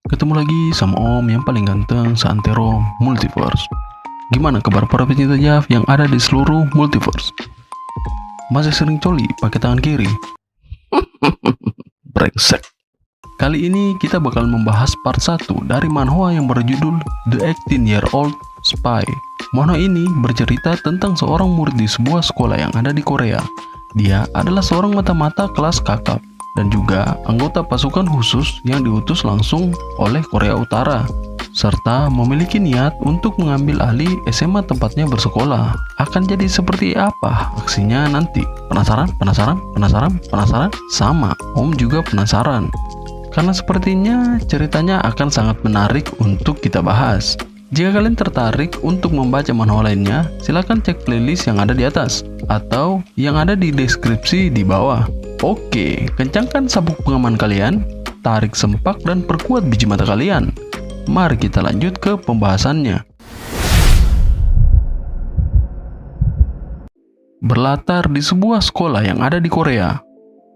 Ketemu lagi sama Om yang paling ganteng seantero multiverse. Gimana kabar para pecinta Jav yang ada di seluruh multiverse? Masih sering coli pakai tangan kiri? Brengsek. Kali ini kita bakal membahas part 1 dari manhwa yang berjudul The 18-Year-Old Spy. Manhwa ini bercerita tentang seorang murid di sebuah sekolah yang ada di Korea. Dia adalah seorang mata-mata kelas kakap dan juga anggota pasukan khusus yang diutus langsung oleh Korea Utara, serta memiliki niat untuk mengambil alih SMA tempatnya bersekolah. Akan jadi seperti apa aksinya nanti? Penasaran? Sama, Om juga penasaran. Karena sepertinya ceritanya akan sangat menarik untuk kita bahas. Jika kalian tertarik untuk membaca manhwa lainnya, silahkan cek playlist yang ada di atas atau yang ada di deskripsi di bawah. Oke, kencangkan sabuk pengaman kalian, tarik sempak dan perkuat biji mata kalian. Mari kita lanjut ke pembahasannya. Berlatar di sebuah sekolah yang ada di Korea.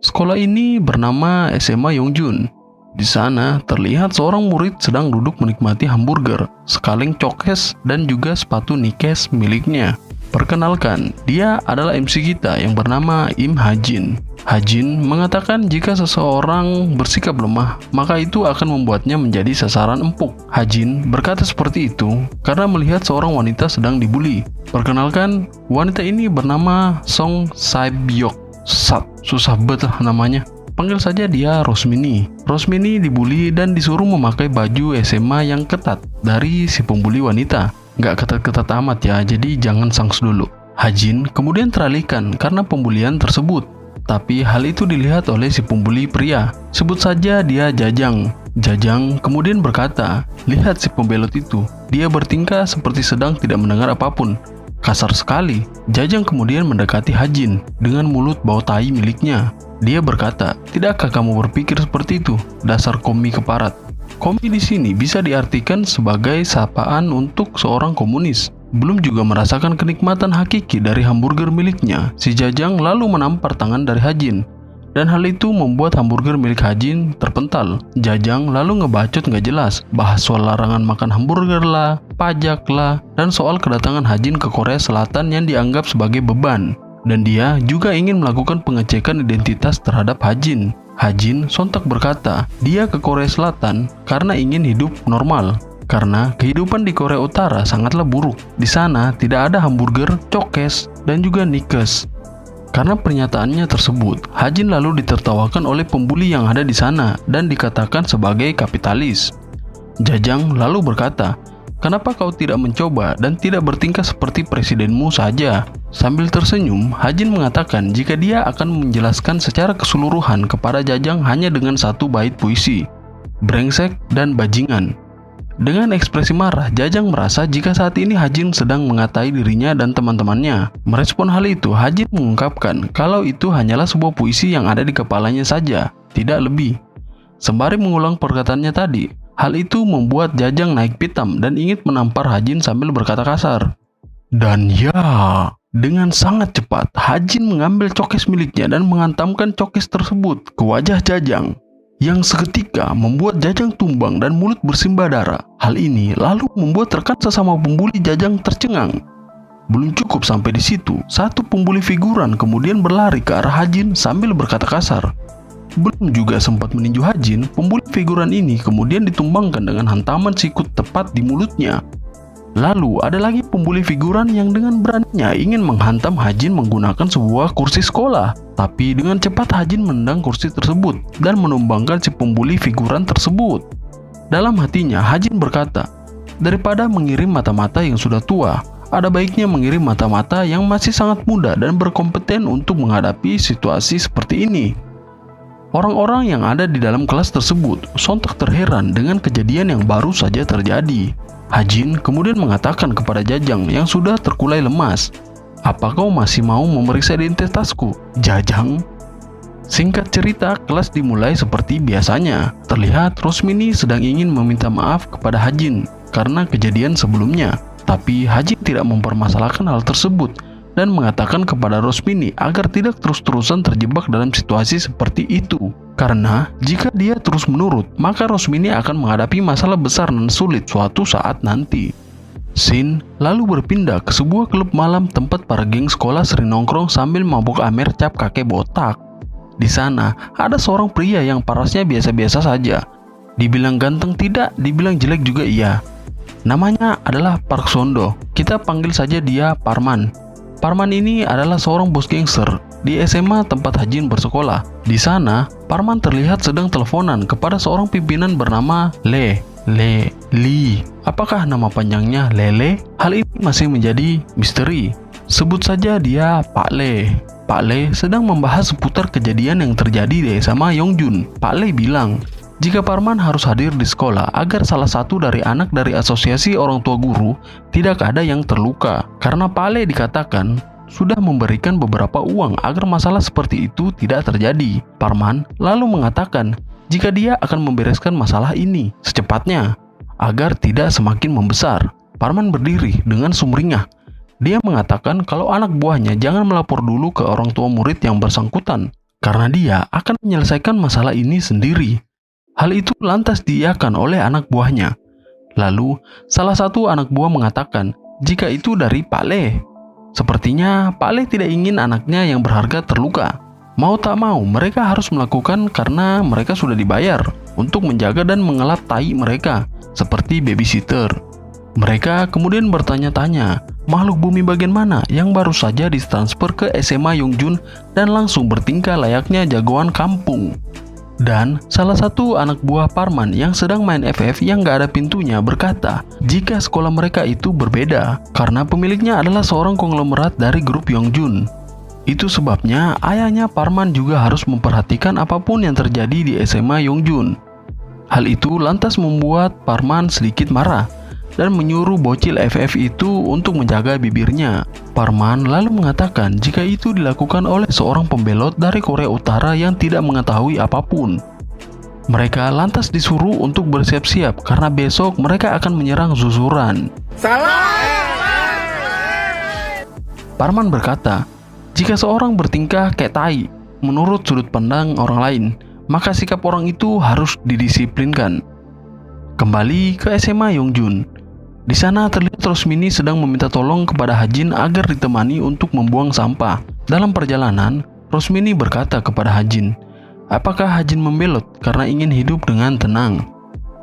Sekolah ini bernama SMA Yongjun. Di sana terlihat seorang murid sedang duduk menikmati hamburger, sekaleng cokes dan juga sepatu Nikes miliknya. Perkenalkan, dia adalah MC kita yang bernama Im Hajin. Hajin mengatakan jika seseorang bersikap lemah, maka itu akan membuatnya menjadi sasaran empuk. Hajin berkata seperti itu karena melihat seorang wanita sedang dibully. Perkenalkan, wanita ini bernama Song Sae-byok. Susah banget lah namanya. Panggil saja dia Rosmini. Rosmini dibully dan disuruh memakai baju SMA yang ketat dari si pembuli wanita. Nggak ketat-ketat amat ya, jadi jangan sangs dulu. Hajin kemudian teralihkan karena pembulian tersebut. Tapi hal itu dilihat oleh si pembuli pria. Sebut saja dia Jajang. Jajang kemudian berkata, lihat si pembelot itu. Dia bertingkah seperti sedang tidak mendengar apapun. Kasar sekali. Jajang kemudian mendekati Hajin dengan mulut bau tai miliknya. Dia berkata, tidakkah kamu berpikir seperti itu? Dasar komi keparat. Komi di sini bisa diartikan sebagai sapaan untuk seorang komunis. Belum juga merasakan kenikmatan hakiki dari hamburger miliknya, si Jajang lalu menampar tangan dari Hajin. Dan hal itu membuat hamburger milik Hajin terpental. Jajang lalu ngebacot nggak jelas, bahas soal larangan makan hamburger lah, pajak lah, dan soal kedatangan Hajin ke Korea Selatan yang dianggap sebagai beban. Dan dia juga ingin melakukan pengecekan identitas terhadap Hajin. Hajin sontak berkata, dia ke Korea Selatan karena ingin hidup normal. Karena kehidupan di Korea Utara sangatlah buruk. Di sana tidak ada hamburger, cokes, dan juga nikes. Karena pernyataannya tersebut, Hajin lalu ditertawakan oleh pembuli yang ada di sana dan dikatakan sebagai kapitalis. Jajang lalu berkata, kenapa kau tidak mencoba dan tidak bertingkah seperti presidenmu saja? Sambil tersenyum, Hajin mengatakan jika dia akan menjelaskan secara keseluruhan kepada Jajang hanya dengan satu bait puisi, brengsek dan bajingan. Dengan ekspresi marah, Jajang merasa jika saat ini Hajin sedang mengatai dirinya dan teman-temannya. Merespon hal itu, Hajin mengungkapkan kalau itu hanyalah sebuah puisi yang ada di kepalanya saja, tidak lebih. Sembari mengulang perkataannya tadi, hal itu membuat Jajang naik pitam dan ingin menampar Hajin sambil berkata kasar. Dan ya, dengan sangat cepat, Hajin mengambil cokes miliknya dan menghantamkan cokes tersebut ke wajah Jajang, yang seketika membuat Jajang tumbang dan mulut bersimbah darah. Hal ini lalu membuat rekan sesama pembuli Jajang tercengang. Belum cukup sampai di situ, satu pembuli figuran kemudian berlari ke arah Hajin sambil berkata kasar. Belum juga sempat meninju Hajin, pembuli figuran ini kemudian ditumbangkan dengan hantaman sikut tepat di mulutnya. Lalu ada lagi pembuli figuran yang dengan beraninya ingin menghantam Hajin menggunakan sebuah kursi sekolah. Tapi dengan cepat Hajin menendang kursi tersebut dan menumbangkan si pembuli figuran tersebut. Dalam hatinya Hajin berkata, daripada mengirim mata-mata yang sudah tua, ada baiknya mengirim mata-mata yang masih sangat muda dan berkompeten untuk menghadapi situasi seperti ini. Orang-orang yang ada di dalam kelas tersebut sontak terheran dengan kejadian yang baru saja terjadi. Hajin kemudian mengatakan kepada Jajang yang sudah terkulai lemas, apa kau masih mau memeriksa identitasku, Jajang? Singkat cerita, kelas dimulai seperti biasanya. Terlihat Rosmini sedang ingin meminta maaf kepada Hajin karena kejadian sebelumnya. Tapi Hajin tidak mempermasalahkan hal tersebut dan mengatakan kepada Rosmini agar tidak terus-terusan terjebak dalam situasi seperti itu. Karena jika dia terus menurut, maka Rosmini akan menghadapi masalah besar dan sulit suatu saat nanti. Scene lalu berpindah ke sebuah klub malam tempat para geng sekolah sering nongkrong sambil mabuk amer cap kakek botak. Di sana ada seorang pria yang parasnya biasa-biasa saja. Dibilang ganteng tidak, dibilang jelek juga iya. Namanya adalah Park Sondo. Kita panggil saja dia Parman. Parman ini adalah seorang bos gangster di SMA tempat Hajin bersekolah. Di sana, Parman terlihat sedang teleponan kepada seorang pimpinan bernama Li. Apakah nama panjangnya Lele? Hal ini masih menjadi misteri. Sebut saja dia Pak Le. Pak Le sedang membahas seputar kejadian yang terjadi di SMA Yongjun. Pak Le bilang, jika Parman harus hadir di sekolah agar salah satu dari anak dari asosiasi orang tua guru tidak ada yang terluka. Karena Pak Le dikatakan sudah memberikan beberapa uang agar masalah seperti itu tidak terjadi. Parman lalu mengatakan jika dia akan membereskan masalah ini secepatnya agar tidak semakin membesar. Parman berdiri dengan sumringah. Dia mengatakan kalau anak buahnya jangan melapor dulu ke orang tua murid yang bersangkutan karena dia akan menyelesaikan masalah ini sendiri. Hal itu lantas diiyakan oleh anak buahnya. Lalu salah satu anak buah mengatakan jika itu dari Pak Le. Sepertinya Pak Le tidak ingin anaknya yang berharga terluka. Mau tak mau mereka harus melakukan karena mereka sudah dibayar untuk menjaga dan mengelap tai mereka seperti babysitter. Mereka kemudian bertanya-tanya makhluk bumi bagian mana yang baru saja ditransfer ke SMA Yongjun dan langsung bertingkah layaknya jagoan kampung. Dan salah satu anak buah Parman yang sedang main FF yang gak ada pintunya berkata jika sekolah mereka itu berbeda karena pemiliknya adalah seorang konglomerat dari grup Yongjun. Itu sebabnya ayahnya Parman juga harus memperhatikan apapun yang terjadi di SMA Yongjun. Hal itu lantas membuat Parman sedikit marah dan menyuruh bocil FF itu untuk menjaga bibirnya. Parman lalu mengatakan jika itu dilakukan oleh seorang pembelot dari Korea Utara yang tidak mengetahui apapun. Mereka lantas disuruh untuk bersiap-siap karena besok mereka akan menyerang Zuzuran. Salah! Parman berkata, jika seorang bertingkah kayak tai menurut sudut pandang orang lain, maka sikap orang itu harus didisiplinkan. Kembali ke SMA Yongjun. Di sana terlihat Rosmini sedang meminta tolong kepada Hajin agar ditemani untuk membuang sampah. Dalam perjalanan, Rosmini berkata kepada Hajin, apakah Hajin membelot karena ingin hidup dengan tenang?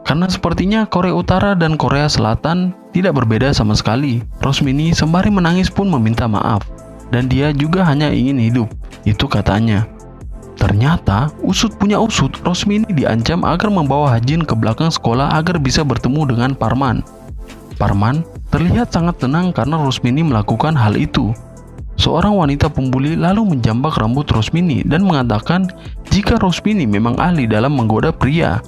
Karena sepertinya Korea Utara dan Korea Selatan tidak berbeda sama sekali. Rosmini sembari menangis pun meminta maaf. Dan dia juga hanya ingin hidup, itu katanya. Ternyata, usut punya usut, Rosmini diancam agar membawa Hajin ke belakang sekolah agar bisa bertemu dengan Parman. Parman terlihat sangat tenang karena Rosmini melakukan hal itu. Seorang wanita pembuli lalu menjambak rambut Rosmini dan mengatakan jika Rosmini memang ahli dalam menggoda pria.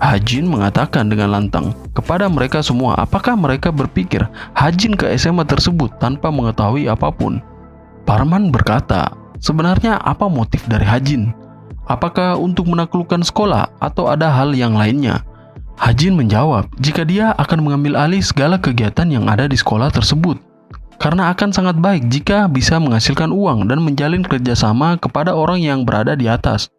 Hajin mengatakan dengan lantang kepada mereka semua apakah mereka berpikir Hajin ke SMA tersebut tanpa mengetahui apapun. Parman berkata, sebenarnya apa motif dari Hajin? Apakah untuk menaklukkan sekolah atau ada hal yang lainnya? Hajin menjawab jika dia akan mengambil alih segala kegiatan yang ada di sekolah tersebut. Karena akan sangat baik jika bisa menghasilkan uang dan menjalin kerjasama kepada orang yang berada di atas.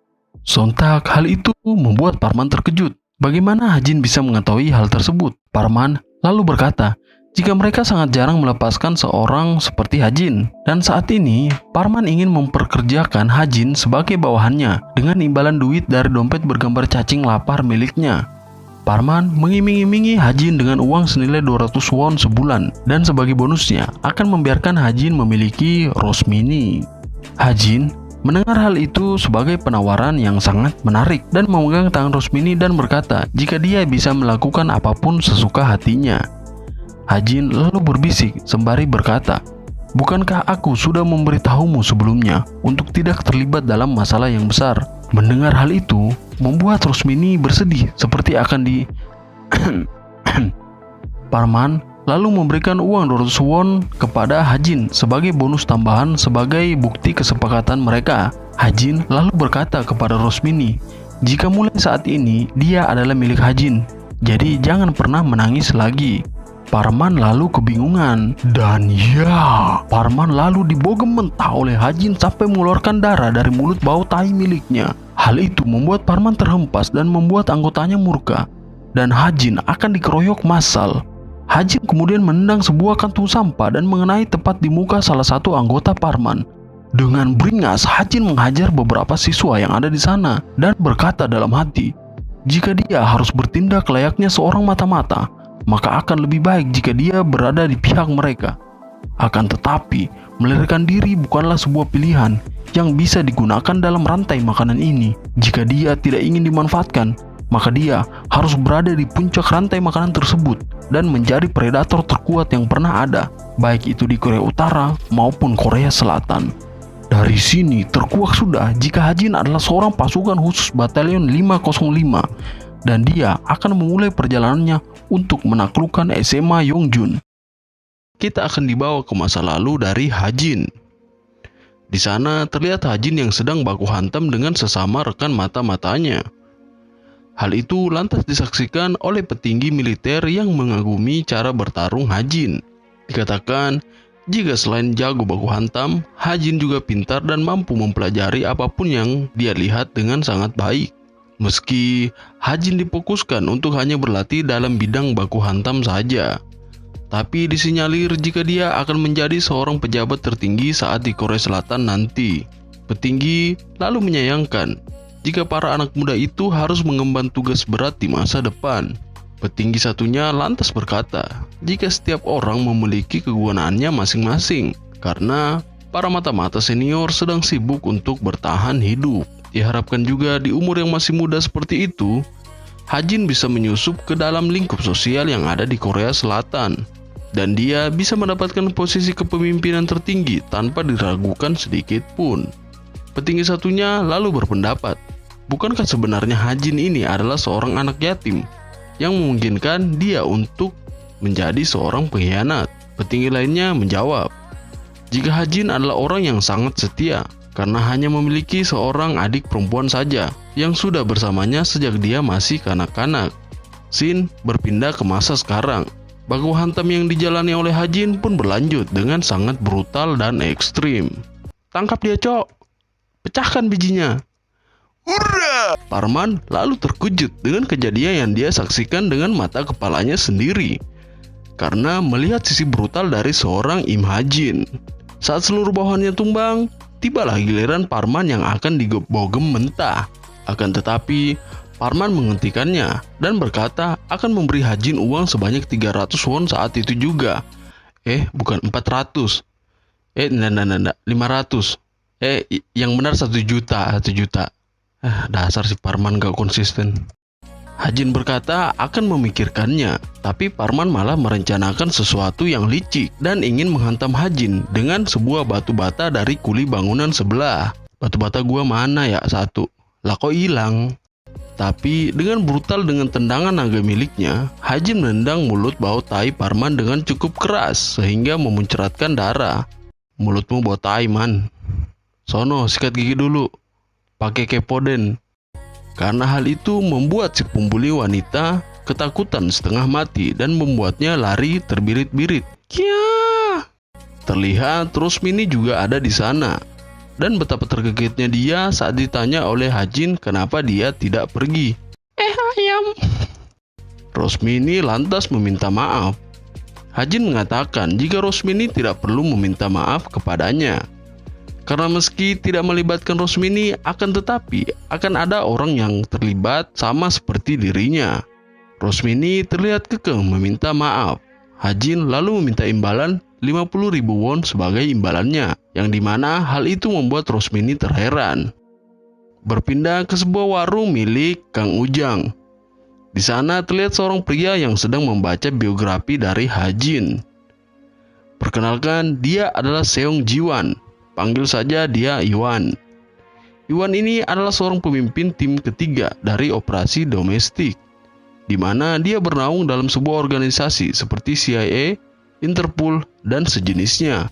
Sontak hal itu membuat Parman terkejut. Bagaimana Hajin bisa mengetahui hal tersebut? Parman lalu berkata, jika mereka sangat jarang melepaskan seorang seperti Hajin. Dan saat ini, Parman ingin memperkerjakan Hajin sebagai bawahannya dengan imbalan duit dari dompet bergambar cacing lapar miliknya. Parman mengiming-imingi Hajin dengan uang senilai 200 won sebulan dan sebagai bonusnya akan membiarkan Hajin memiliki Rosmini. Hajin mendengar hal itu sebagai penawaran yang sangat menarik dan memegang tangan Rosmini dan berkata jika dia bisa melakukan apapun sesuka hatinya. Hajin lalu berbisik sembari berkata, bukankah aku sudah memberitahumu sebelumnya untuk tidak terlibat dalam masalah yang besar? Mendengar hal itu membuat Rosmini bersedih seperti akan di Parman lalu memberikan uang 200 won kepada Hajin sebagai bonus tambahan sebagai bukti kesepakatan mereka. Hajin lalu berkata kepada Rosmini, jika mulai saat ini dia adalah milik Hajin, jadi jangan pernah menangis lagi. Parman lalu kebingungan. Dan ya, Parman lalu dibogem mentah oleh Hajin sampai mengeluarkan darah dari mulut bau tai miliknya. Hal itu membuat Parman terhempas dan membuat anggotanya murka. Dan Hajin akan dikeroyok massal. Hajin kemudian menendang sebuah kantung sampah dan mengenai tepat di muka salah satu anggota Parman. Dengan beringas, Hajin menghajar beberapa siswa yang ada di sana dan berkata dalam hati, jika dia harus bertindak layaknya seorang mata-mata, maka akan lebih baik jika dia berada di pihak mereka. Akan tetapi, melarikan diri bukanlah sebuah pilihan yang bisa digunakan dalam rantai makanan ini. Jika dia tidak ingin dimanfaatkan, maka dia harus berada di puncak rantai makanan tersebut dan menjadi predator terkuat yang pernah ada, baik itu di Korea Utara maupun Korea Selatan. Dari sini terkuak sudah jika Hajin adalah seorang pasukan khusus Batalion 505 dan dia akan memulai perjalanannya untuk menaklukkan SMA Yongjun. Kita akan dibawa ke masa lalu dari Hajin. Di sana terlihat Hajin yang sedang baku hantam dengan sesama rekan mata-matanya. Hal itu lantas disaksikan oleh petinggi militer yang mengagumi cara bertarung Hajin. Dikatakan, jika selain jago baku hantam, Hajin juga pintar dan mampu mempelajari apapun yang dia lihat dengan sangat baik. Meski Hajin difokuskan untuk hanya berlatih dalam bidang baku hantam saja, tapi disinyalir jika dia akan menjadi seorang pejabat tertinggi saat di Korea Selatan nanti. Petinggi lalu menyayangkan jika para anak muda itu harus mengemban tugas berat di masa depan. Petinggi satunya lantas berkata, jika setiap orang memiliki kegunaannya masing-masing, karena para mata-mata senior sedang sibuk untuk bertahan hidup. Diharapkan juga di umur yang masih muda seperti itu, Hajin bisa menyusup ke dalam lingkup sosial yang ada di Korea Selatan, dan dia bisa mendapatkan posisi kepemimpinan tertinggi tanpa diragukan sedikit pun. Petinggi satunya lalu berpendapat, bukankah sebenarnya Hajin ini adalah seorang anak yatim yang memungkinkan dia untuk menjadi seorang pengkhianat? Petinggi lainnya menjawab, jika Hajin adalah orang yang sangat setia, karena hanya memiliki seorang adik perempuan saja yang sudah bersamanya sejak dia masih kanak-kanak. Scene berpindah ke masa sekarang. Baku hantam yang dijalani oleh Hajin pun berlanjut dengan sangat brutal dan ekstrim. Tangkap dia, Cok! Pecahkan bijinya! Hurra! Parman lalu terkejut dengan kejadian yang dia saksikan dengan mata kepalanya sendiri, karena melihat sisi brutal dari seorang Im Hajin. Saat seluruh bawahannya tumbang, tibalah giliran Parman yang akan dibogem mentah. Akan tetapi, Parman menghentikannya dan berkata akan memberi Hajin uang sebanyak 300 won saat itu juga. Bukan 400. 500. Yang benar 1 juta. Dasar si Parman gak konsisten. Hajin berkata akan memikirkannya, tapi Parman malah merencanakan sesuatu yang licik dan ingin menghantam Hajin dengan sebuah batu bata dari kuli bangunan sebelah. Batu bata gua mana ya? 1. Lah kok hilang? Tapi dengan brutal dengan tendangan naga miliknya, Hajin menendang mulut bau tai Parman dengan cukup keras sehingga memuncratkan darah. Mulutmu bau tai, man. Sono, sikat gigi dulu. Pakai kepoden. Karena hal itu membuat si pembuli wanita ketakutan setengah mati dan membuatnya lari terbirit-birit. Kia! Terlihat Rosmini juga ada di sana. Dan betapa terkagetnya dia saat ditanya oleh Hajin kenapa dia tidak pergi. Ayam! Rosmini lantas meminta maaf. Hajin mengatakan jika Rosmini tidak perlu meminta maaf kepadanya, karena meski tidak melibatkan Rosmini, akan tetapi akan ada orang yang terlibat sama seperti dirinya. Rosmini terlihat kekeh meminta maaf. Hajin lalu meminta imbalan 50.000 won sebagai imbalannya, yang dimana hal itu membuat Rosmini terheran. Berpindah ke sebuah warung milik Kang Ujang. Di sana terlihat seorang pria yang sedang membaca biografi dari Hajin. Perkenalkan, dia adalah Seong Jiwan. Panggil saja dia Iwan. Iwan ini adalah seorang pemimpin tim ketiga dari operasi domestik, di mana dia bernaung dalam sebuah organisasi seperti CIA, Interpol, dan sejenisnya.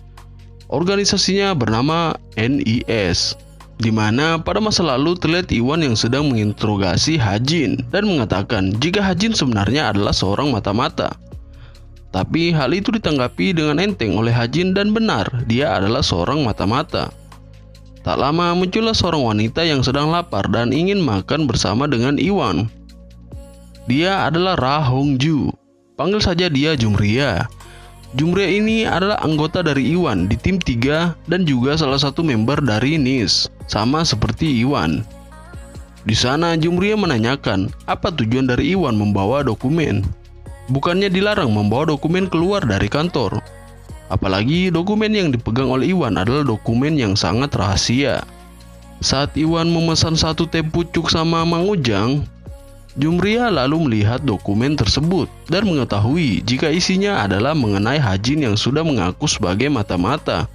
Organisasinya bernama NIS, di mana pada masa lalu terlihat Iwan yang sedang menginterogasi Hajin dan mengatakan jika Hajin sebenarnya adalah seorang mata-mata. Tapi hal itu ditanggapi dengan enteng oleh Hajin dan benar, dia adalah seorang mata-mata. Tak lama muncullah seorang wanita yang sedang lapar dan ingin makan bersama dengan Iwan. Dia adalah Ra Hongju. Panggil saja dia Jumria. Jumria ini adalah anggota dari Iwan di tim 3 dan juga salah satu member dari NIS, sama seperti Iwan. Di sana Jumria menanyakan apa tujuan dari Iwan membawa dokumen. Bukannya dilarang membawa dokumen keluar dari kantor. Apalagi dokumen yang dipegang oleh Iwan adalah dokumen yang sangat rahasia. Saat Iwan memesan 1 teh pucuk sama Mang Ujang, Jumria lalu melihat dokumen tersebut dan mengetahui jika isinya adalah mengenai Hajin yang sudah mengaku sebagai mata-mata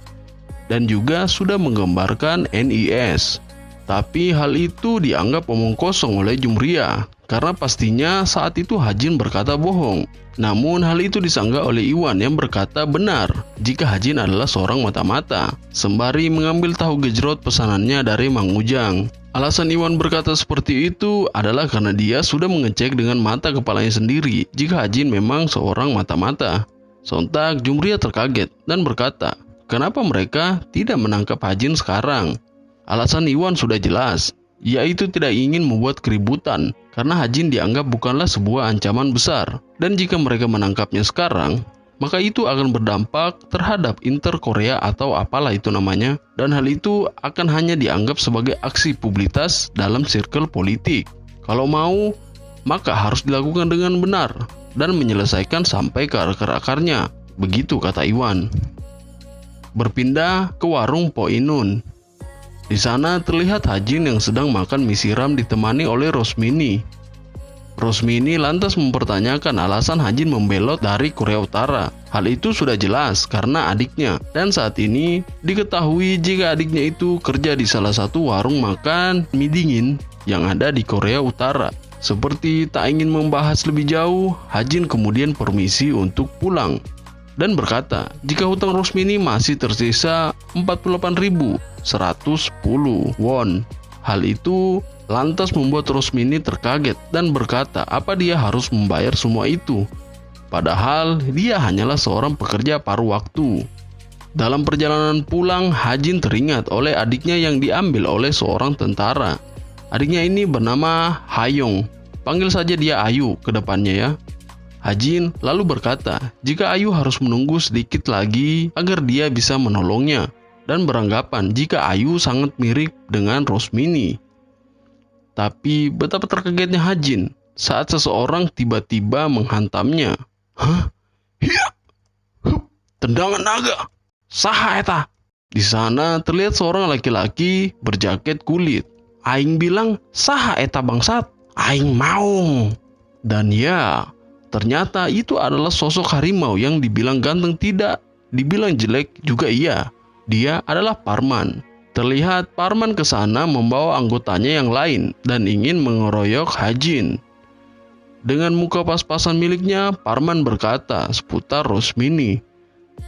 dan juga sudah menggambarkan NIS. Tapi hal itu dianggap omong kosong oleh Jumria karena pastinya saat itu Hajin berkata bohong. Namun hal itu disanggah oleh Iwan yang berkata benar jika Hajin adalah seorang mata-mata, sembari mengambil tahu gejrot pesanannya dari Mang Ujang. Alasan Iwan berkata seperti itu adalah karena dia sudah mengecek dengan mata kepalanya sendiri jika Hajin memang seorang mata-mata. Sontak Jumria terkaget dan berkata, kenapa mereka tidak menangkap Hajin sekarang? Alasan Iwan sudah jelas, yaitu tidak ingin membuat keributan karena Hajin dianggap bukanlah sebuah ancaman besar. Dan jika mereka menangkapnya sekarang, maka itu akan berdampak terhadap Inter-Korea atau apalah itu namanya. Dan hal itu akan hanya dianggap sebagai aksi publisitas dalam circle politik. Kalau mau, maka harus dilakukan dengan benar dan menyelesaikan sampai ke akar-akarnya. Begitu kata Iwan. Berpindah ke warung Po Inun. Di sana terlihat Hajin yang sedang makan mie siram ditemani oleh Rosmini. Rosmini lantas mempertanyakan alasan Hajin membelot dari Korea Utara. Hal itu sudah jelas karena adiknya. Dan saat ini diketahui jika adiknya itu kerja di salah satu warung makan mie dingin yang ada di Korea Utara. Seperti tak ingin membahas lebih jauh, Hajin kemudian permisi untuk pulang dan berkata jika hutang Rosmini masih tersisa 48.110 won. Hal itu lantas membuat Rosmini terkaget dan berkata apa dia harus membayar semua itu. Padahal dia hanyalah seorang pekerja paruh waktu. Dalam perjalanan pulang, Hajin teringat oleh adiknya yang diambil oleh seorang tentara. Adiknya ini bernama Hayong. Panggil saja dia Ayu ke depannya ya. Hajin lalu berkata jika Ayu harus menunggu sedikit lagi agar dia bisa menolongnya dan beranggapan jika Ayu sangat mirip dengan Rosmini. Tapi betapa terkagetnya Hajin saat seseorang tiba-tiba menghantamnya. Hah? Hiya! Hup! Tendangan naga! Saha eta? Di sana terlihat seorang laki-laki berjaket kulit. Aing bilang, saha eta bangsat? Aing maung. Dan ya, ternyata itu adalah sosok harimau yang dibilang ganteng tidak, dibilang jelek juga iya. Dia adalah Parman. Terlihat Parman ke sana membawa anggotanya yang lain dan ingin mengeroyok Hajin. Dengan muka pas-pasan miliknya, Parman berkata seputar Rosmini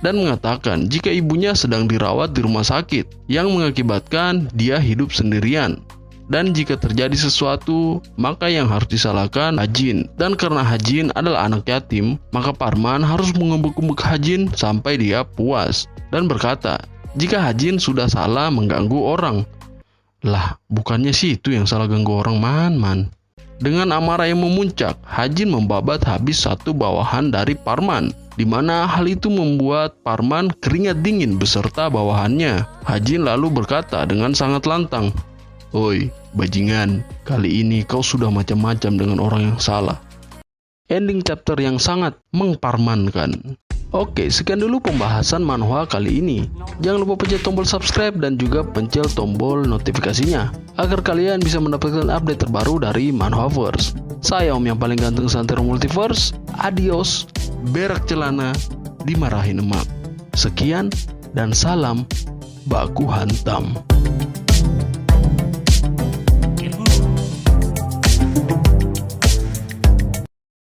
dan mengatakan jika ibunya sedang dirawat di rumah sakit yang mengakibatkan dia hidup sendirian. Dan jika terjadi sesuatu, maka yang harus disalahkan Hajin. Dan karena Hajin adalah anak yatim, maka Parman harus mengebuk-gebuk Hajin sampai dia puas. Dan berkata, jika Hajin sudah salah mengganggu orang. Lah, bukannya sih itu yang salah ganggu orang man. Dengan amarah yang memuncak, Hajin membabat habis satu bawahan dari Parman. Di mana hal itu membuat Parman keringat dingin beserta bawahannya. Hajin lalu berkata dengan sangat lantang, "Oi, bajingan, kali ini kau sudah macam-macam dengan orang yang salah." Ending chapter yang sangat mengparmankan. Oke, sekian dulu pembahasan manhwa kali ini. Jangan lupa pencet tombol subscribe dan juga pencet tombol notifikasinya agar kalian bisa mendapatkan update terbaru dari Manhwaverse. Saya Om yang paling ganteng santero multiverse. Adios, berak celana dimarahin emak. Sekian dan salam baku hantam.